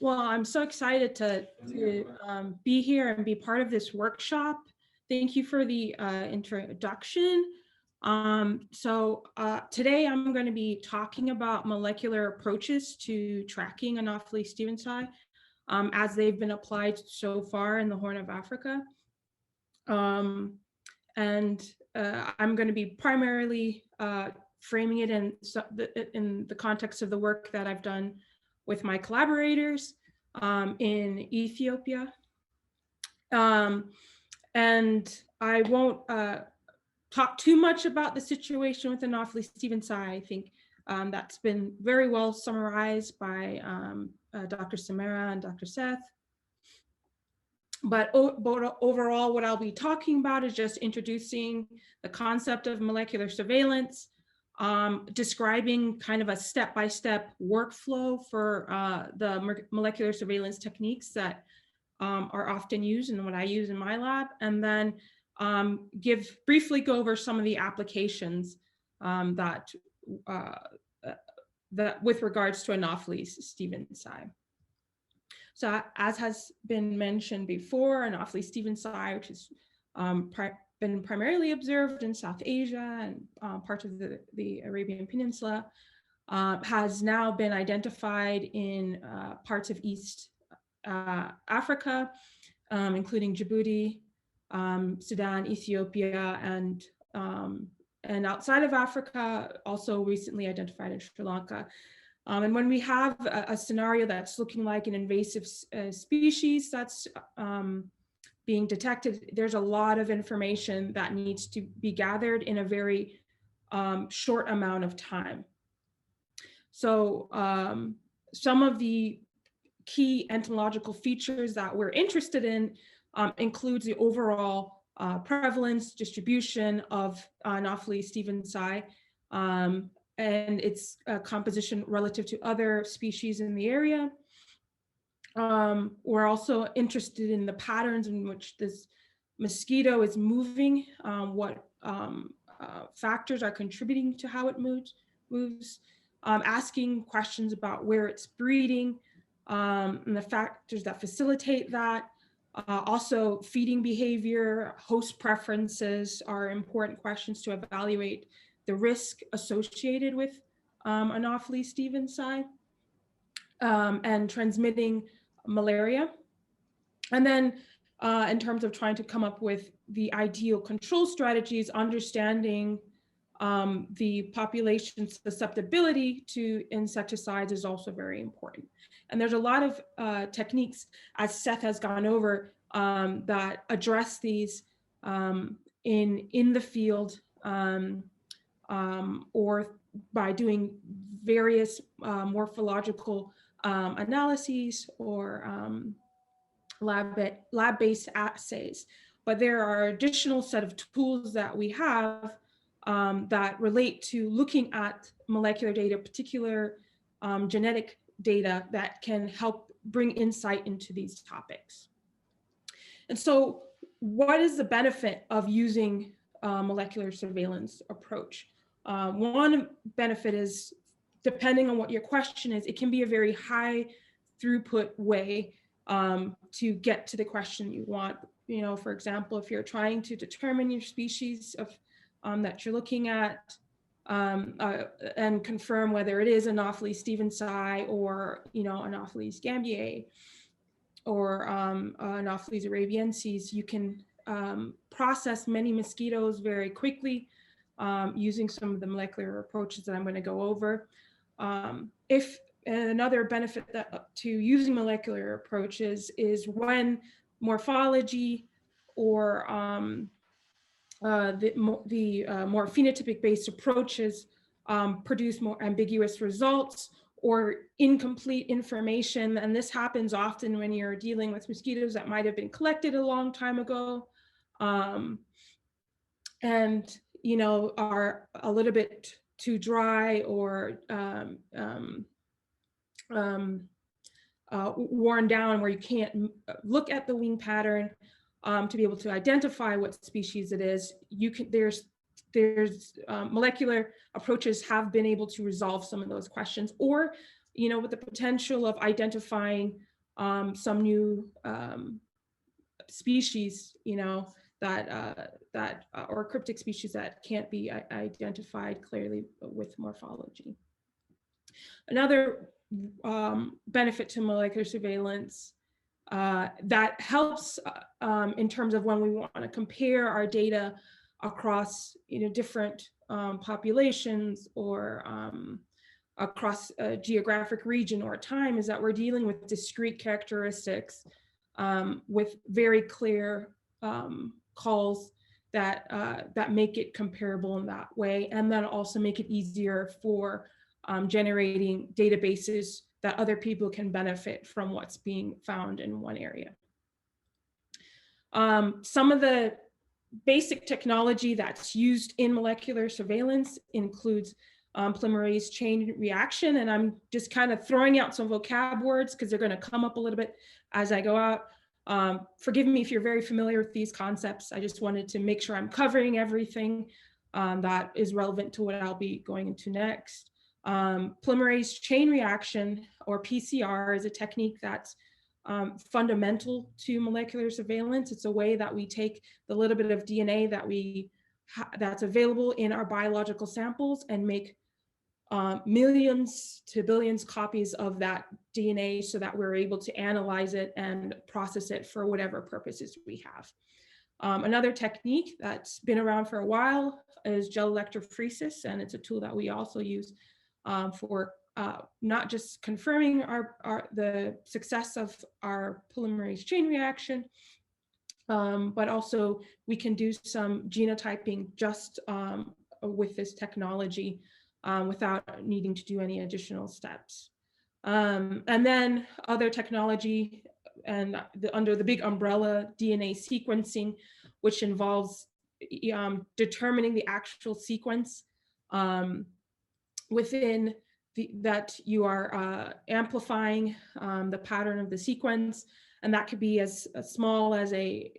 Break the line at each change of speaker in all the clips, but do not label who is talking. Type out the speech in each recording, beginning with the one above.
Well, I'm so excited to be here and be part of this workshop. Thank you for the introduction. Today I'm going to be talking about molecular approaches to tracking Anopheles stephensi as they've been applied so far in the Horn of Africa. I'm going to be primarily framing it in the context of the work that I've done with my collaborators in Ethiopia. And I won't talk too much about the situation with Anopheles stephensi. I think that's been very well summarized by Dr. Tamar and Dr. Seth. But overall, what I'll be talking about is just introducing the concept of molecular surveillance, describing kind of a step-by-step workflow for the molecular surveillance techniques that are often used and what I use in my lab, and then briefly go over some of the applications that with regards to Anopheles stephensi. So as has been mentioned before, Anopheles stephensi, which has been primarily observed in South Asia and parts of the Arabian Peninsula, has now been identified in parts of East Africa, including Djibouti, Sudan, Ethiopia, and outside of Africa, also recently identified in Sri Lanka. And when we have a scenario that's looking like an invasive species that's being detected, there's a lot of information that needs to be gathered in a very short amount of time. So some of the key entomological features that we're interested in includes the overall prevalence distribution of Anopheles stephensi, and its composition relative to other species in the area. We're also interested in the patterns in which this mosquito is moving, what factors are contributing to how it moves, asking questions about where it's breeding, and the factors that facilitate that. Also, feeding behavior, host preferences are important questions to evaluate the risk associated with Anopheles stephensi and transmitting malaria. And then in terms of trying to come up with the ideal control strategies, understanding the population's susceptibility to insecticides is also very important. And there's a lot of techniques, as Seth has gone over, that address these in the field, or by doing various morphological analyses or lab-based assays. But there are additional set of tools that we have that relate to looking at molecular data, particular genetic data that can help bring insight into these topics. And so what is the benefit of using molecular surveillance approach? One benefit is, depending on what your question is, it can be a very high throughput way to get to the question you want. You know, for example, if you're trying to determine your species of that you're looking at and confirm whether it is Anopheles stephensi or, you know, Anopheles gambiae or Anopheles arabiensis, you can process many mosquitoes very quickly using some of the molecular approaches that I'm going to go over. Another benefit to using molecular approaches is when morphology or the more phenotypic-based approaches produce more ambiguous results or incomplete information. And this happens often when you're dealing with mosquitoes that might have been collected a long time ago and, you know, are a little bit too dry or worn down, where you can't look at the wing pattern to be able to identify what species it is. There's molecular approaches have been able to resolve some of those questions, or, you know, with the potential of identifying some new species, or cryptic species that can't be identified clearly with morphology. Another benefit to molecular surveillance that helps in terms of when we want to compare our data across different populations or across a geographic region or time is that we're dealing with discrete characteristics with very clear calls that make it comparable in that way, and then also make it easier for generating databases that other people can benefit from what's being found in one area. Some of the basic technology that's used in molecular surveillance includes polymerase chain reaction, and I'm just kind of throwing out some vocab words because they're going to come up a little bit as I go out. Forgive me if you're very familiar with these concepts. I just wanted to make sure I'm covering everything that is relevant to what I'll be going into next. Polymerase chain reaction, or PCR, is a technique that's fundamental to molecular surveillance. It's a way that we take the little bit of DNA that's available in our biological samples and make millions to billions copies of that DNA so that we're able to analyze it and process it for whatever purposes we have. Another technique that's been around for a while is gel electrophoresis, and it's a tool that we also use for not just confirming the success of our polymerase chain reaction, but also we can do some genotyping just with this technology without needing to do any additional steps. And then other technology and under the big umbrella, DNA sequencing, which involves determining the actual sequence within that you are amplifying the pattern of the sequence. And that could be as small as a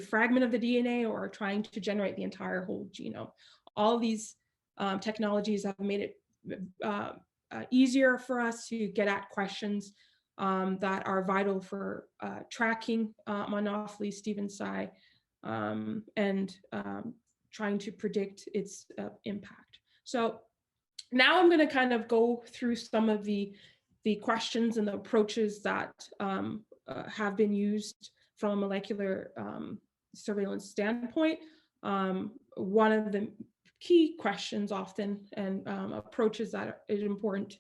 fragment of the DNA or trying to generate the entire whole genome. All of these technologies have made it easier for us to get at questions that are vital for tracking Anopheles stephensi and trying to predict its impact. So now I'm going to kind of go through some of the questions and the approaches that have been used from a molecular surveillance standpoint. One of the key questions often and approaches that is important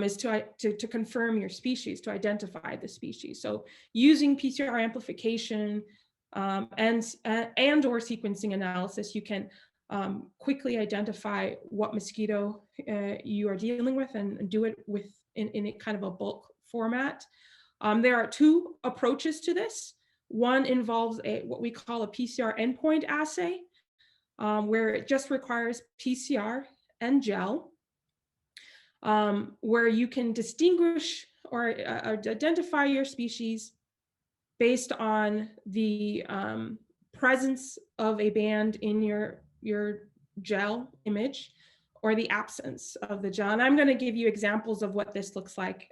is to confirm your species, to identify the species. So using PCR amplification and or sequencing analysis, you can quickly identify what mosquito you are dealing with and do it in a kind of a bulk format. There are two approaches to this. One involves what we call a PCR endpoint assay, where it just requires PCR and gel, where you can distinguish or identify your species based on the presence of a band in your gel image or the absence of the gel. And I'm going to give you examples of what this looks like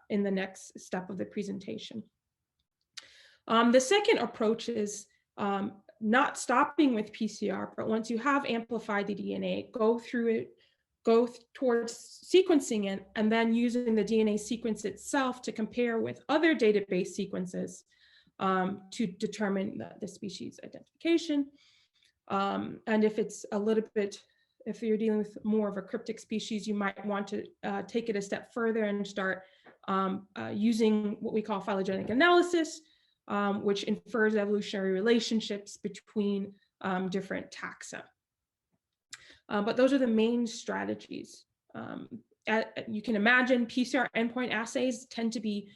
in the next step of the presentation. The second approach is not stopping with PCR, but once you have amplified the DNA, go through it, go towards sequencing it, and then using the DNA sequence itself to compare with other database sequences to determine the species identification. And if it's a little bit, if you're dealing with more of a cryptic species, you might want to take it a step further and start using what we call phylogenetic analysis, which infers evolutionary relationships between different taxa. But those are the main strategies. You can imagine PCR endpoint assays tend to be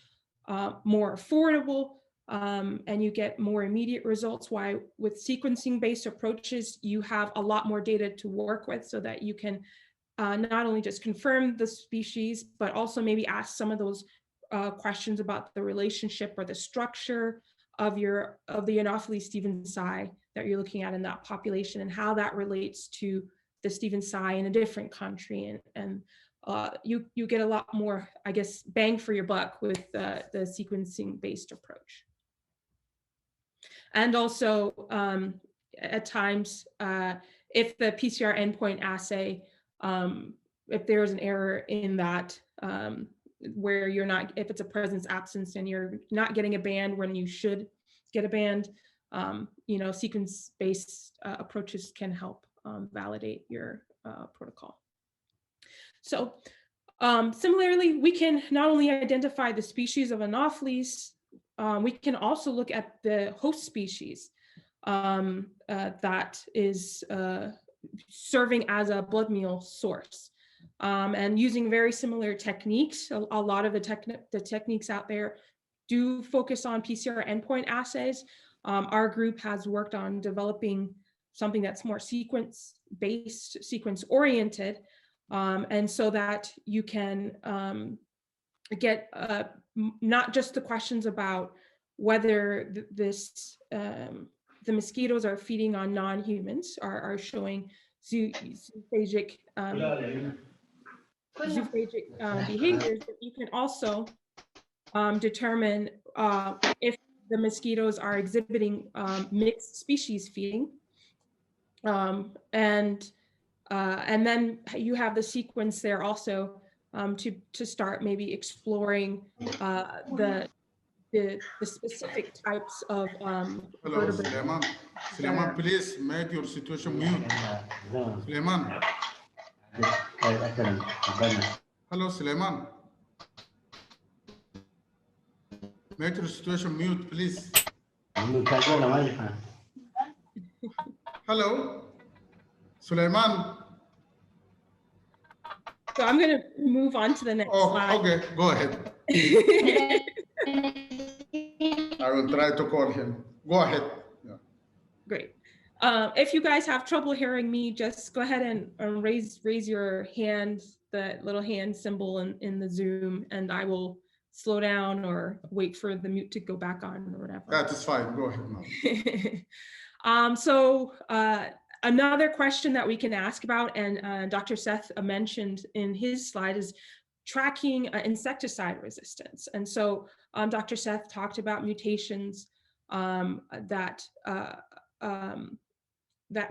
more affordable and you get more immediate results. Why with sequencing-based approaches, you have a lot more data to work with so that you can not only just confirm the species, but also maybe ask some of those questions about the relationship or the structure of the Anopheles stephensi that you're looking at in that population and how that relates to the stephensi in a different country and you get a lot more, I guess, bang for your buck with the sequencing-based approach. And also, at times, if the PCR endpoint assay, if there's an error in that, where you're not, if it's a presence absence and you're not getting a band when you should get a band, you know, sequence-based approaches can help validate your protocol. So similarly, we can not only identify the species of Anopheles, we can also look at the host species that is serving as a blood meal source. And using very similar techniques, a lot of the techniques out there do focus on PCR endpoint assays. Our group has worked on developing something that's more sequence-based, sequence-oriented, and so that you can get not just the questions about whether the mosquitoes are feeding on non-humans, are showing zoophagic behaviors, but you can also determine if the mosquitoes are exhibiting mixed species feeding, and then you have the sequence there also to start maybe exploring the specific types of
Hello, Suleiman. Suleiman, please make your situation mute. Suleiman. Hello, Suleiman. Make your situation mute, please. Hello, Suleiman.
So I'm going to move on to the next slide.
Okay, go ahead. I will try to call him. Go ahead. Yeah.
Great. If you guys have trouble hearing me, just go ahead and raise your hand, the little hand symbol in the Zoom, and I will slow down or wait for the mute to go back on or whatever.
That is fine. Go ahead now.
So another question that we can ask about, and Dr. Seth mentioned in his slide, is tracking insecticide resistance. And so Dr. Seth talked about mutations that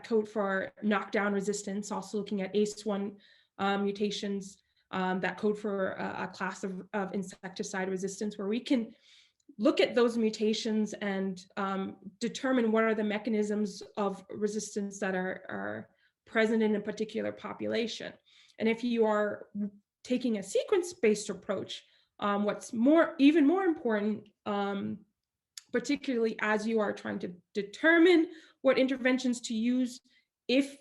code for knockdown resistance, also looking at ACE1 mutations that code for a class of insecticide resistance, where we can look at those mutations and determine what are the mechanisms of resistance that are present in a particular population. And if you are taking a sequence-based approach, what's even more important, particularly as you are trying to determine what interventions to use if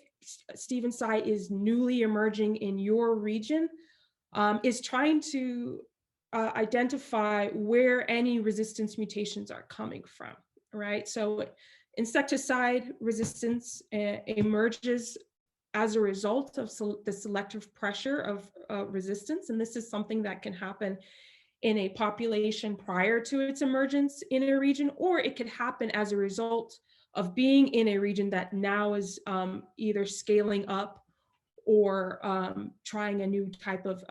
stephensi is newly emerging in your region, is trying to identify where any resistance mutations are coming from, right? So insecticide resistance emerges as a result of the selective pressure of resistance. And this is something that can happen in a population prior to its emergence in a region, or it could happen as a result of being in a region that now is either scaling up or trying a new type of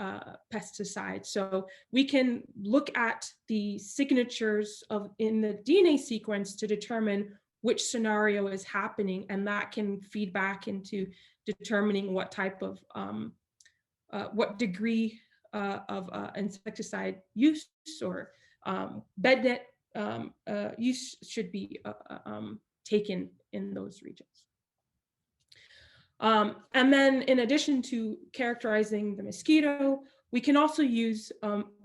pesticide. So we can look at the signatures in the DNA sequence to determine which scenario is happening, and that can feed back into determining what type of, what degree of insecticide use or bed net use should be taken in those regions. And then in addition to characterizing the mosquito, we can also use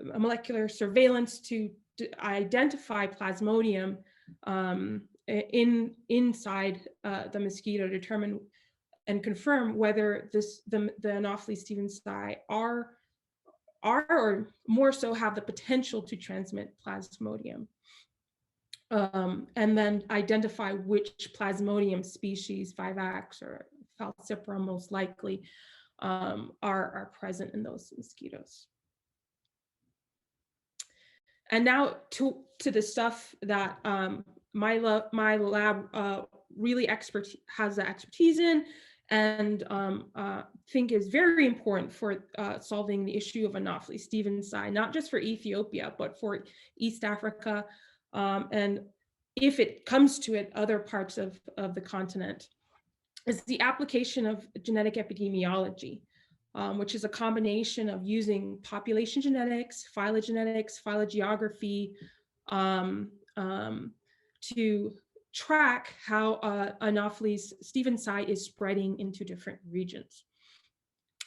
molecular surveillance to identify Plasmodium inside the mosquito, determine and confirm whether the Anopheles stephensi are or more so have the potential to transmit Plasmodium. And then identify which Plasmodium species, Vivax or Falciparum most likely, are present in those mosquitoes. And now to the stuff that my lab really has the expertise in, and think is very important for solving the issue of Anopheles stevensii, not just for Ethiopia, but for East Africa, and if it comes to it, other parts of the continent, is the application of genetic epidemiology, which is a combination of using population genetics, phylogenetics, phylogeography, to track how Anopheles stevensii is spreading into different regions.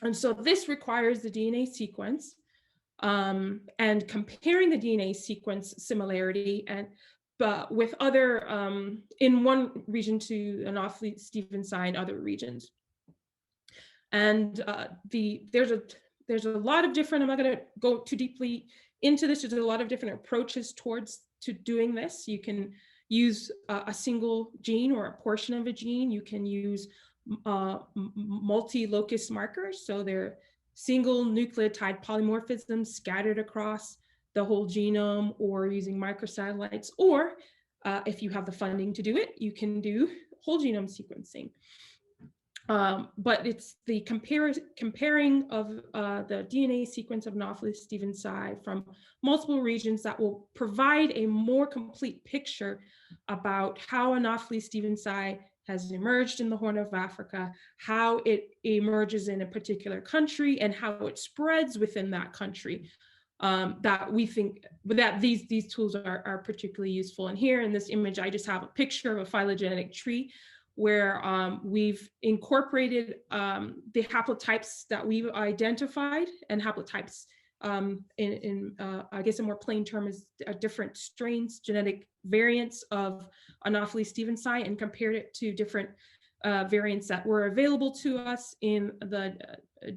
And so this requires the DNA sequence and comparing the DNA sequence similarity but with other, in one region to Anopheles stevensii in other regions. And there's a lot of different, I'm not going to go too deeply into this, there's a lot of different approaches to doing this. You can use a single gene or a portion of a gene. You can use multi-locus markers, so they're single nucleotide polymorphisms scattered across the whole genome, or using microsatellites, or if you have the funding to do it, you can do whole genome sequencing. But it's the comparing of the DNA sequence of Anopheles stevensii from multiple regions that will provide a more complete picture about how Anopheles stevensii has emerged in the Horn of Africa, how it emerges in a particular country, and how it spreads within that country. That we think that these tools are particularly useful. And here in this image, I just have a picture of a phylogenetic tree where we've incorporated the haplotypes that we've identified, and haplotypes in I guess a more plain term is different strains, genetic variants of Anopheles stevensii, and compared it to different variants that were available to us in the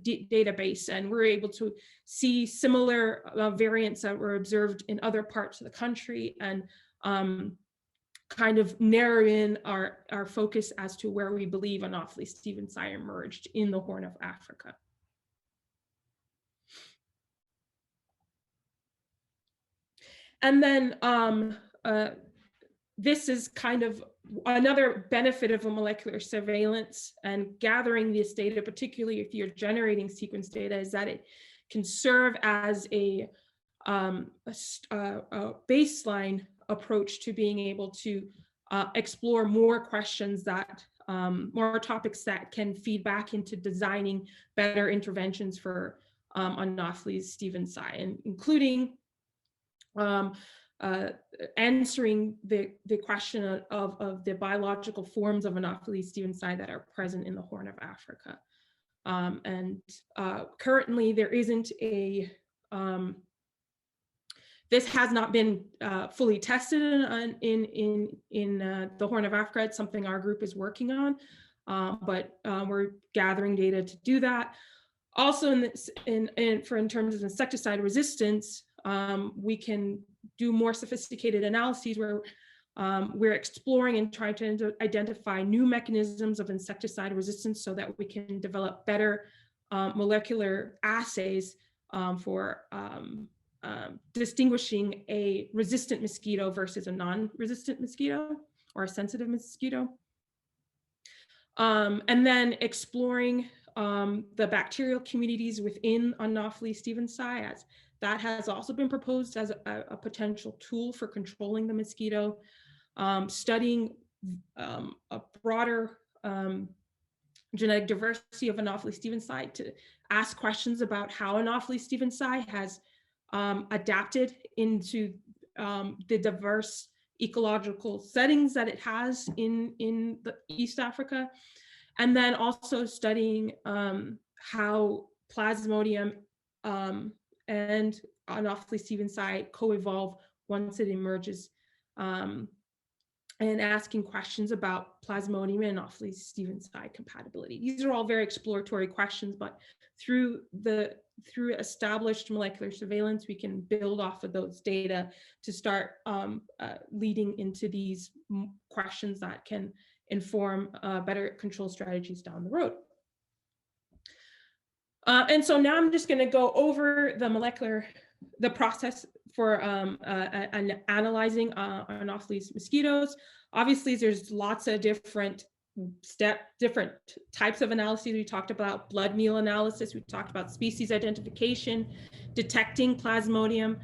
database. And we're able to see similar variants that were observed in other parts of the country, and kind of narrow in our focus as to where we believe Anopheles stevensii emerged in the Horn of Africa. And then this is kind of another benefit of a molecular surveillance and gathering this data, particularly if you're generating sequence data, is that it can serve as a baseline approach to being able to explore more questions that, more topics that can feed back into designing better interventions for Anopheles stevensii, and including answering the question of the biological forms of Anopheles stevensii that are present in the Horn of Africa. And currently there isn't a, this has not been fully tested in the Horn of Africa. It's something our group is working on, but we're gathering data to do that. Also, in terms of insecticide resistance, we can do more sophisticated analyses where we're exploring and trying to identify new mechanisms of insecticide resistance so that we can develop better molecular assays for distinguishing a resistant mosquito versus a non-resistant mosquito or a sensitive mosquito. And then exploring the bacterial communities within Anopheles stevensii, as that has also been proposed as a potential tool for controlling the mosquito. Studying a broader genetic diversity of Anopheles stevensii to ask questions about how Anopheles stevensii has adapted into the diverse ecological settings that it has in the East Africa. And then also studying how Plasmodium and Anopheles stevensii co-evolve once it emerges, and asking questions about Plasmodium and Anopheles stevensii compatibility. These are all very exploratory questions, but through established molecular surveillance, we can build off of those data to start leading into these questions that can inform better control strategies down the road. And so now I'm just going to go over the process for analyzing Anopheles mosquitoes. Obviously, there's lots of different different types of analyses. We talked about blood meal analysis. We talked about species identification, detecting Plasmodium.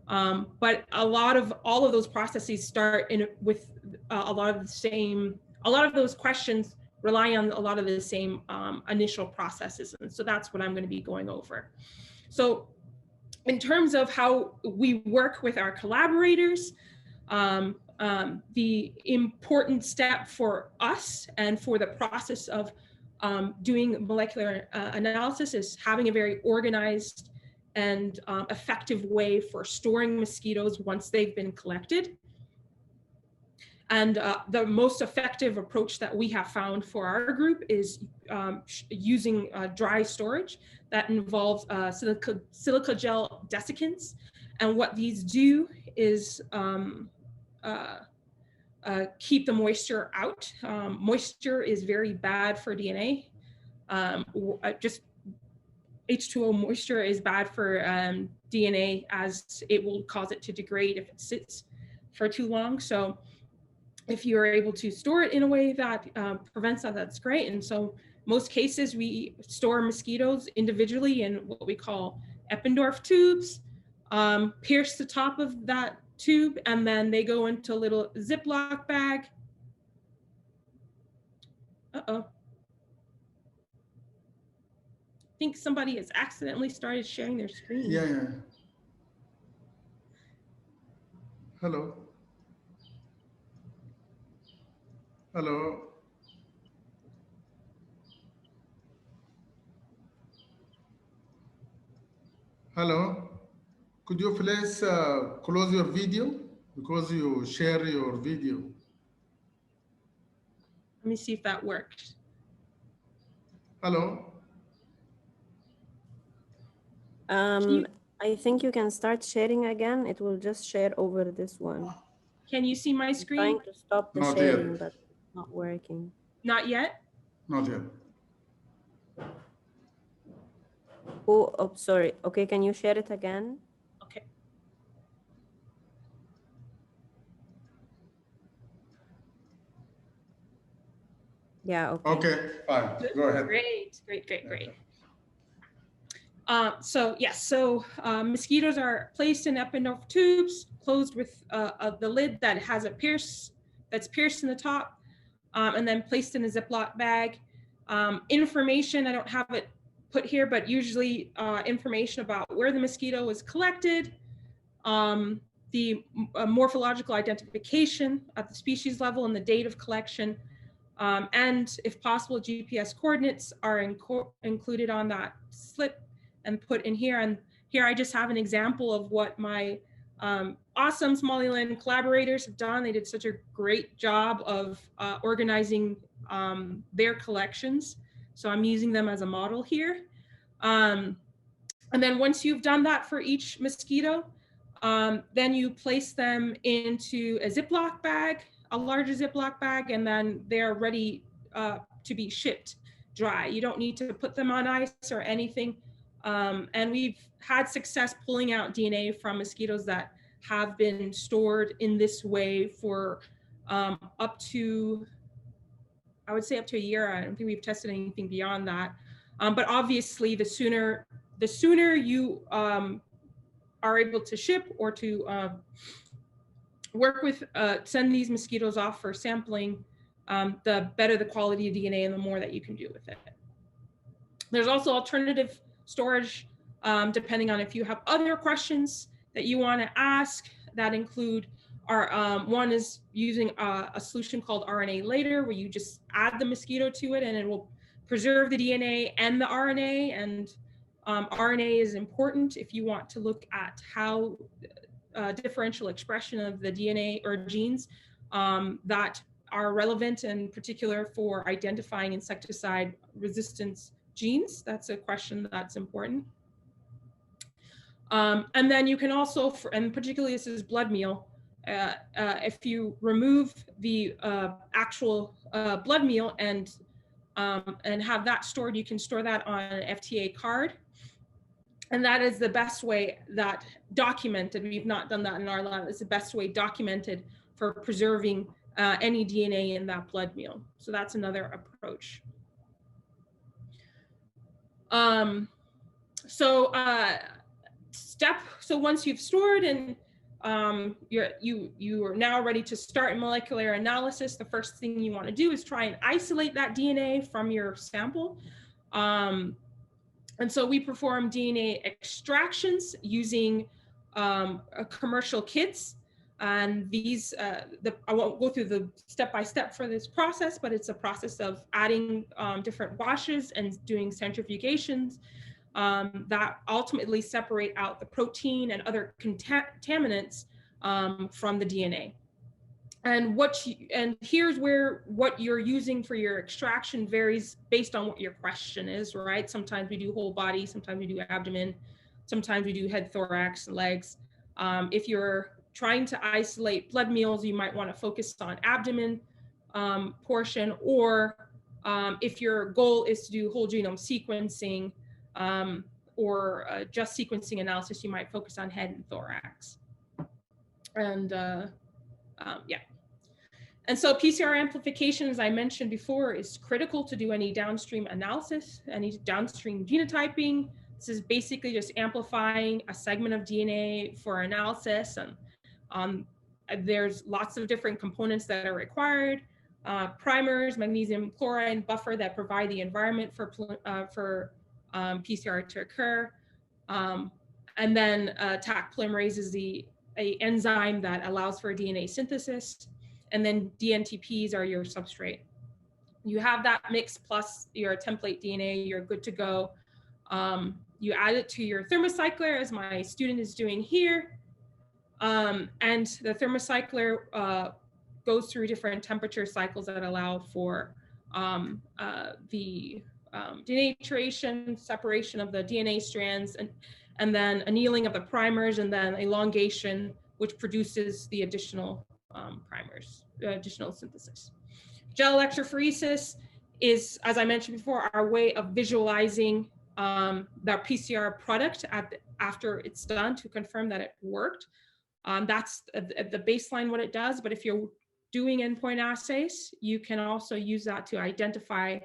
But all of those processes start with a lot of those questions rely on a lot of the same initial processes. And so that's what I'm going to be going over. So in terms of how we work with our collaborators, the important step for us and for the process of doing molecular analysis is having a very organized and effective way for storing mosquitoes once they've been collected. And the most effective approach that we have found for our group is using dry storage that involves silica gel desiccants. And what these do is keep the moisture out. Moisture is very bad for DNA. Just H2O moisture is bad for DNA, as it will cause it to degrade if it sits for too long. So if you're able to store it in a way that prevents that, that's great. And so most cases we store mosquitoes individually in what we call Eppendorf tubes, pierce the top of that tube, and then they go into a little Ziploc bag. Uh-oh. I think somebody has accidentally started sharing their screen.
Yeah. Hello. Hello. Hello. Could you please close your video because you share your video?
Let me see if that works.
Hello.
I think you can start sharing again. It will just share over this one.
Can you see my screen?
I'm trying to stop the
Not
sharing,
yet.
but it's not working.
Not yet?
Not yet.
Oh, sorry. Okay, can you share it again?
Okay.
Yeah, okay.
Okay, fine. Go ahead.
Great. So mosquitoes are placed in Eppendorf tubes, closed with the lid that has that's pierced in the top, and then placed in a Ziploc bag. Information, I don't have it put here, but usually information about where the mosquito was collected, the morphological identification at the species level and the date of collection, and if possible, GPS coordinates are included on that slip and put in here. And here I just have an example of what my awesome Somaliland collaborators have done. They did such a great job of organizing their collections. So I'm using them as a model here. And then once you've done that for each mosquito, then you place them into a Ziploc bag, a larger Ziploc bag, and then they're ready to be shipped dry. You don't need to put them on ice or anything. And we've had success pulling out DNA from mosquitoes that have been stored in this way for up to, I would say up to a year. I don't think we've tested anything beyond that. But obviously the sooner you are able to ship or to work with, send these mosquitoes off for sampling, the better the quality of DNA and the more that you can do with it. There's also alternative storage, depending on if you have other questions that you want to ask that include one is using a solution called RNA later, where you just add the mosquito to it and it will preserve the DNA and the RNA. And RNA is important if you want to look at how differential expression of the DNA or genes that are relevant, in particular for identifying insecticide resistance genes. That's a question that's important. And then you can also, and particularly this is blood meal, if you remove the actual blood meal and have that stored, you can store that on an FTA card. And that is the best way that documented, we've not done that in our lab, it's the best way documented for preserving any DNA in that blood meal. So that's another approach. So once you've stored and you are now ready to start molecular analysis, the first thing you want to do is try and isolate that DNA from your sample. And so we perform DNA extractions using commercial kits. And these, I won't go through the step-by-step for this process, but it's a process of adding different washes and doing centrifugations that ultimately separate out the protein and other contaminants from the DNA. And here's where what you're using for your extraction varies based on what your question is, right? Sometimes we do whole body, sometimes we do abdomen, sometimes we do head, thorax, legs. If you're trying to isolate blood meals, you might want to focus on abdomen portion, or if your goal is to do whole genome sequencing or just sequencing analysis, you might focus on head and thorax. And yeah. And so PCR amplification, as I mentioned before, is critical to do any downstream analysis, any downstream genotyping. This is basically just amplifying a segment of DNA for analysis. And there's lots of different components that are required. Primers, magnesium chloride buffer that provide the environment for PCR to occur. And then Taq polymerase is a enzyme that allows for DNA synthesis. And then DNTPs are your substrate. You have that mix plus your template DNA, you're good to go. You add it to your thermocycler, as my student is doing here. And the thermocycler goes through different temperature cycles that allow for the denaturation, separation of the DNA strands, and then annealing of the primers, and then elongation, which produces the additional primers, additional synthesis. Gel electrophoresis is, as I mentioned before, our way of visualizing the PCR product after it's done to confirm that it worked. That's the baseline what it does, but if you're doing endpoint assays, you can also use that to identify,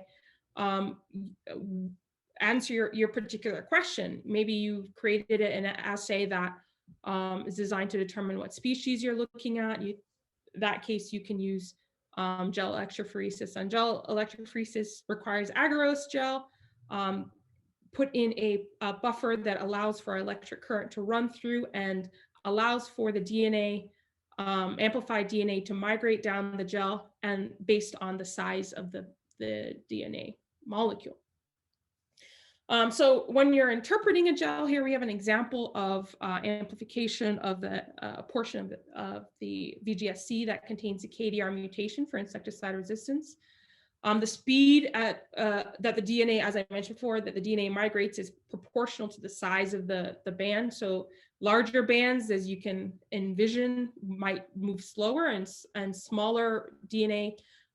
answer your particular question. Maybe you created an assay that is designed to determine what species you're looking at. That case, you can use gel electrophoresis. And gel electrophoresis requires agarose gel, put in a buffer that allows for electric current to run through and allows for the DNA, amplified DNA, to migrate down the gel, and based on the size of the DNA molecule. So when you're interpreting a gel, here we have an example of amplification of the portion of the VGSC that contains the KDR mutation for insecticide resistance. The speed at that the DNA, as I mentioned before, that the DNA migrates is proportional to the size of the band. So larger bands, as you can envision, might move slower, and smaller DNA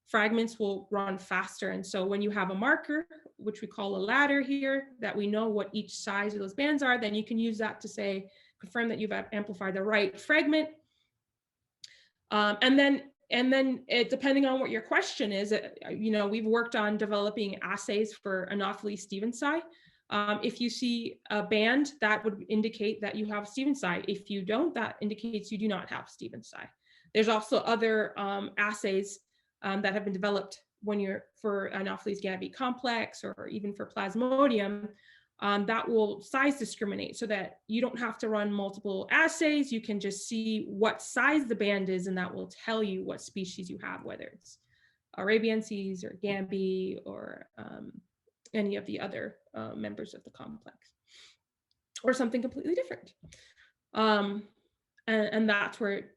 fragments will run faster. And so when you have a marker, which we call a ladder here, that we know what each size of those bands are, then you can use that to say, confirm that you've amplified the right fragment. And then depending on what your question is, we've worked on developing assays for Anopheles stephensi. If you see a band, that would indicate that you have stephensi. If you don't, that indicates you do not have stephensi. There's also other assays that have been developed when you're for Anopheles gamete complex, or even for Plasmodium, that will size discriminate so that you don't have to run multiple assays. You can just see what size the band is, and that will tell you what species you have, whether it's Arabienses or gamete or any of the other members of the complex, or something completely different. And that's where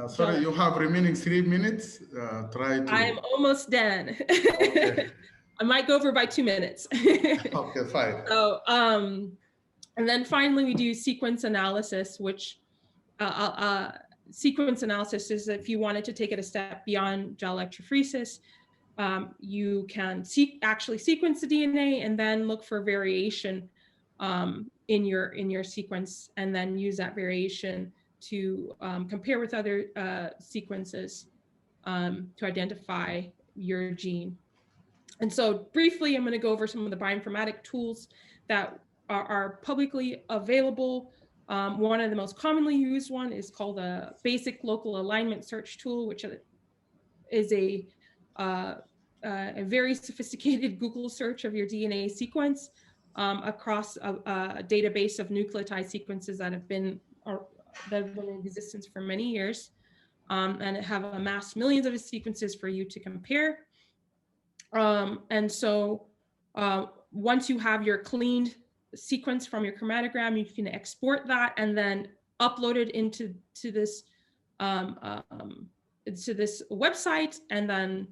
sorry, you have remaining 3 minutes. Try to.
I'm almost done. Okay. I might go over by 2 minutes.
Okay, fine.
So, and then finally we do sequence analysis, which sequence analysis is if you wanted to take it a step beyond gel electrophoresis, you can actually sequence the DNA and then look for variation in your sequence, and then use that variation compare with other sequences to identify your gene. And so briefly, I'm going to go over some of the bioinformatic tools that are publicly available. One of the most commonly used one is called a basic local alignment search tool, which is a very sophisticated Google search of your DNA sequence across a database of nucleotide sequences that have been in existence for many years, and have amassed millions of sequences for you to compare. And so once you have your cleaned sequence from your chromatogram, you can export that and then upload it into this website, and then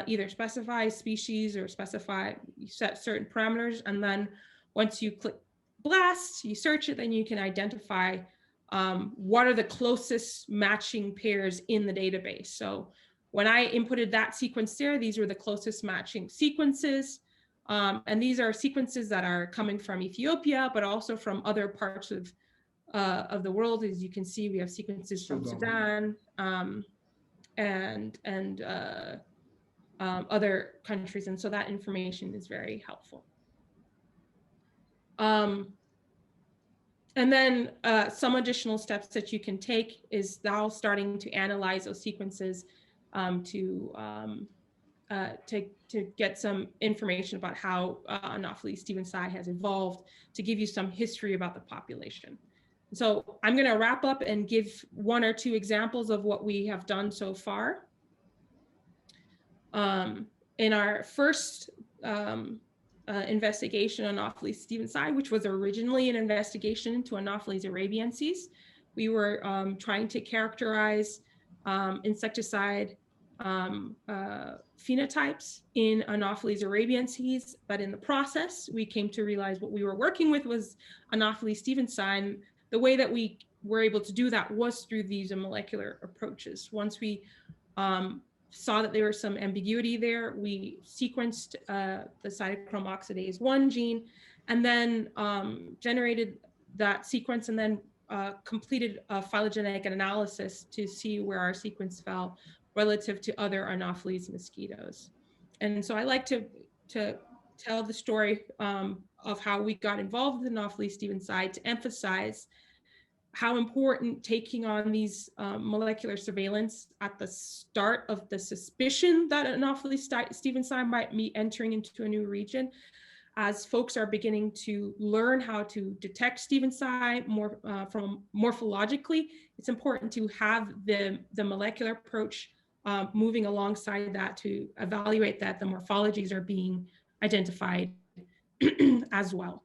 either specify species or set certain parameters. And then once you click blast, you search it, then you can identify what are the closest matching pairs in the database. So when I inputted that sequence there, these were the closest matching sequences. And these are sequences that are coming from Ethiopia, but also from other parts of the world. As you can see, we have sequences from Sudan and other countries. And so that information is very helpful. And then some additional steps that you can take is now starting to analyze those sequences to get some information about how Anopheles stephensi has evolved, to give you some history about the population. So I'm going to wrap up and give one or two examples of what we have done so far. In our first investigation on Anopheles stephensi, which was originally an investigation into Anopheles arabiensis, we were trying to characterize insecticide phenotypes in Anopheles arabiensis, but in the process, we came to realize what we were working with was Anopheles stephensi, and the way that we were able to do that was through these molecular approaches. Once we saw that there was some ambiguity there, we sequenced the cytochrome oxidase 1 gene, and then generated that sequence, and then completed a phylogenetic analysis to see where our sequence fell relative to other Anopheles mosquitoes. And so I like to tell the story of how we got involved with Anopheles stephensi to emphasize how important taking on these molecular surveillance at the start of the suspicion that Anopheles stephensi might be entering into a new region, as folks are beginning to learn how to detect stephensi more from morphologically. It's important to have the molecular approach moving alongside that to evaluate that the morphologies are being identified as well.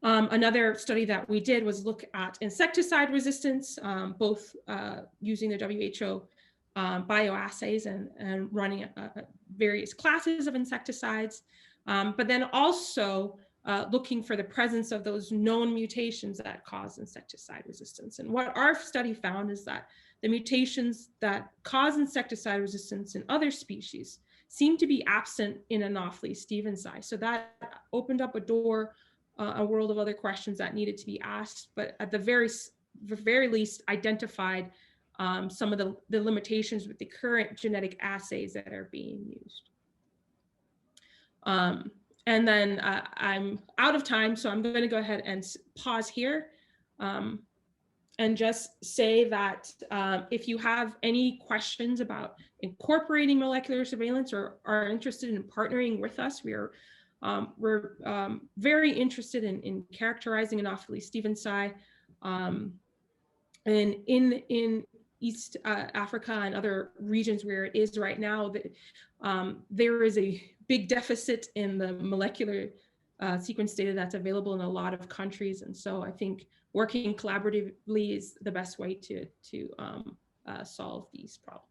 Another study that we did was look at insecticide resistance, both using the WHO bioassays and running various classes of insecticides, but then also looking for the presence of those known mutations that cause insecticide resistance. And what our study found is that the mutations that cause insecticide resistance in other species seem to be absent in Anopheles stephensi. So that opened up a door, a world of other questions that needed to be asked, but at the very least identified some of the limitations with the current genetic assays that are being used. And then I'm out of time, so I'm going to go ahead and pause here and just say that if you have any questions about incorporating molecular surveillance or are interested in partnering with us, we're very interested in characterizing Anopheles stephensi. And in East Africa and other regions where it is right now, there is a big deficit in the molecular sequence data that's available in a lot of countries. And so I think working collaboratively is the best way to solve these problems.